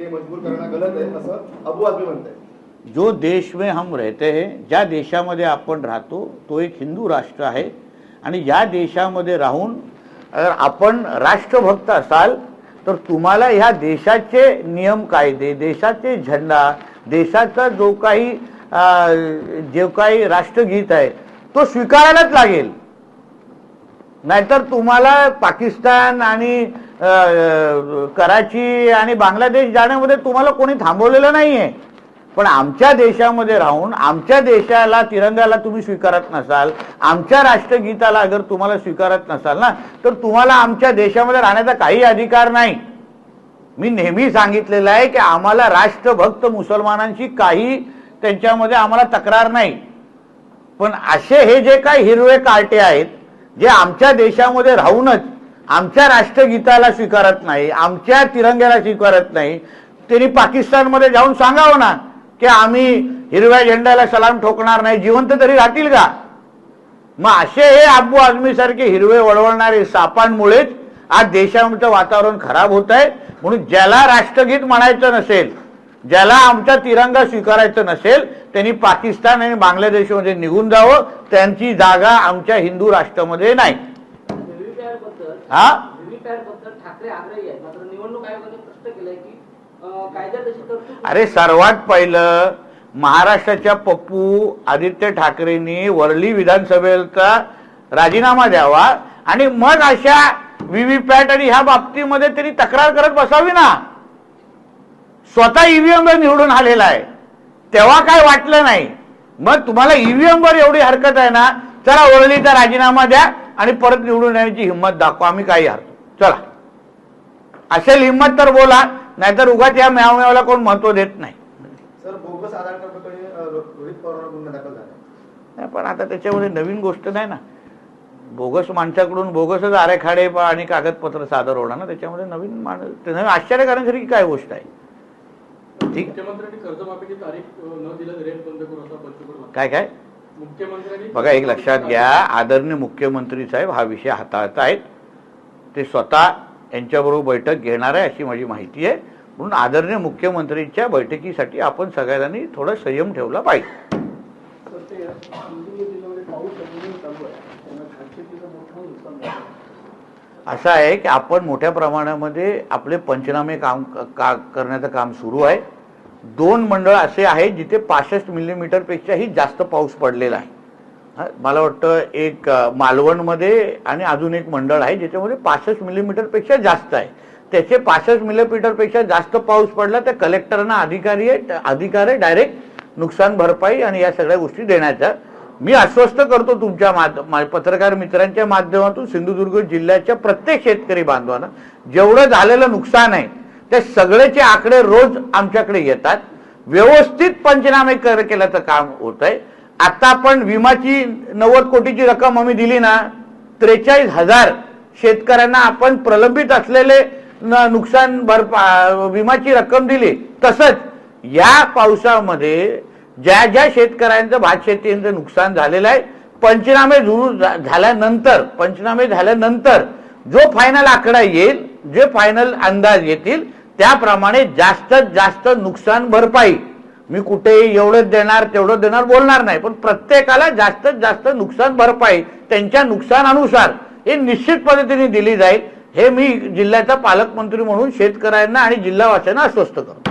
लिए मजबूर करना गलत है असं अबू आदमी म्हणताय। जो देश में हम रहते हैं, ज्या देशामध्ये आपण राहतो तो एक हिंदू राष्ट्र आहे आणि या देशामध्ये राहून अगर आपण राष्ट्रभक्त असाल तर तुम्हाला ह्या देशाचे नियम कायदे, देशाचे झेंडा, देशाचा जो काही राष्ट्रगीत आहे तो स्वीकारायलाच लागेल। नाहीतर तुम्हाला पाकिस्तान आणि कराची आणि बांगलादेश जाण्यामध्ये तुम्हाला कोणी थांबवलेलं नाहीये। पण आमच्या देशामध्ये राहून आमच्या देशाला तिरंगाला तुम्ही स्वीकारत नसाल, आमच्या राष्ट्रगीताला अगर तुम्हाला स्वीकारत नसाल ना तर तुम्हाला आमच्या देशामध्ये राहण्याचा काही अधिकार नाही। मी नेहमी सांगितलेलं आहे की आम्हाला राष्ट्रभक्त मुसलमानांची काही त्यांच्यामध्ये आम्हाला तक्रार नाही, पण असे हे जे काही हिरवे कार्टे आहेत जे आमच्या देशामध्ये राहूनच आमच्या राष्ट्रगीताला स्वीकारत नाही, आमच्या तिरंग्याला स्वीकारत नाही, त्यांनी पाकिस्तानमध्ये जाऊन सांगावं ना की आम्ही हिरव्या झेंड्याला सलाम ठोकणार नाही, जिवंत तरी राहतील का? मग असे हे अबू आझमी सारखे हिरवे वळवणारे सापांमुळेच आज देशाचं वातावरण खराब होत आहे। म्हणून ज्याला राष्ट्रगीत म्हणायचं नसेल, ज्याला आमचा तिरंगा स्वीकारायचं नसेल त्यांनी पाकिस्तान आणि बांगलादेशमध्ये निघून जावं, त्यांची जागा आमच्या हिंदू राष्ट्रामध्ये नाही। ठाकरे आग्रही आहेत, मात्र निवडणूक आयोगाने स्पष्ट केलंय की कायद्यात अशी तरतूद। अरे सर्वात पहिलं महाराष्ट्राच्या पप्पू आदित्य ठाकरेंनी वरळी विधानसभेचा राजीनामा द्यावा आणि मग अशा व्हीव्हीपॅट आणि ह्या बाबतीमध्ये त्यांनी तक्रार करत बसावी ना। स्वतः ईव्हीएम वर निवडून आलेला आहे तेव्हा काय वाटलं नाही, मग तुम्हाला ईव्हीएम वर एवढी हरकत आहे ना, चला वरळीचा राजीनामा द्या आणि परत निवडून येण्याची हिंमत दाखवा, आम्ही काही हरतो, चला असेल हिंमत तर बोला, नाहीतर उगाच या म्यावम्यावला कोण महत्व देत नाही। सर बोगस आधार कार्ड प्रकरणी रोहित पवारांवर गुन्हा दाखल झाला, पण आता त्याच्यामध्ये नवीन गोष्ट नाही ना, बोगस माणसाकडून बोगसच आरेखाडे आणि कागदपत्र सादर होणार ना, त्याच्यामध्ये नवीन आश्चर्य करण्यासारखी काय गोष्ट आहे? ठीक, मुख्यमंत्र्यांनी कर्जमाफीची तारीख न दिल्यास रेट बंद करू असा पंचकुला काय काय मुख्यमंत्र्यांनी बघा, एक लक्षात घ्या, आदरणीय मुख्यमंत्री साहेब हा विषय हाताळत आहेत, ते स्वतः यांच्याबरोबर बैठक घेणार आहे अशी माझी माहिती आहे। म्हणून आदरणीय मुख्यमंत्रीच्या बैठकीसाठी आपण सगळ्यांनी थोडा संयम ठेवला पाहिजे। असं आहे की आपण मोठ्या प्रमाणामध्ये आपले पंचनामे करण्याचं काम सुरू आहे। 2 मंडळ असे आहेत जिथे 65 मिलीमीटर पेक्षाही जास्त पाऊस पडलेला आहे। मला वाटतं एक मालवणमध्ये आणि अजून एक मंडळ आहे ज्याच्यामध्ये 65 मिलीमीटर पेक्षा जास्त आहे। त्याचे 65 मिलीमीटर पेक्षा जास्त पाऊस पडला तर कलेक्टरना अधिकार आहे डायरेक्ट नुकसान भरपाई आणि या सगळ्या गोष्टी देण्याचा। मी आश्वस्त करतो तुमच्या पत्रकार मित्रांच्या माध्यमातून सिंधुदुर्ग जिल्ह्याच्या प्रत्येक शेतकरी बांधवांना जेवढं झालेलं नुकसान आहे ते सगळेचे आकडे रोज आमच्याकडे येतात, व्यवस्थित पंचनामे केल्याचं काम होत आहे। आता आपण विमाची 90 कोटीची रक्कम आम्ही दिली ना, 43,000 शेतकऱ्यांना आपण प्रलंबित असलेले नुकसान विमाची रक्कम दिली। तसंच या पावसामध्ये ज्या ज्या शेतकऱ्यांचं भात शेतीचं नुकसान झालेलं आहे पंचनामे झाल्यानंतर जो फायनल आकडा येईल, जे फायनल अंदाज येतील त्याप्रमाणे जास्तीत जास्त नुकसान भरपाई मी कुठेही एवढंच देणार तेवढं देणार बोलणार नाही, पण प्रत्येकाला जास्तीत जास्त नुकसान भरपाई त्यांच्या नुकसानानुसार हे निश्चित पद्धतीने दिली जाईल, हे मी जिल्ह्याचा पालकमंत्री म्हणून शेतकऱ्यांना आणि जिल्हावासियांना आश्वस्त करतो।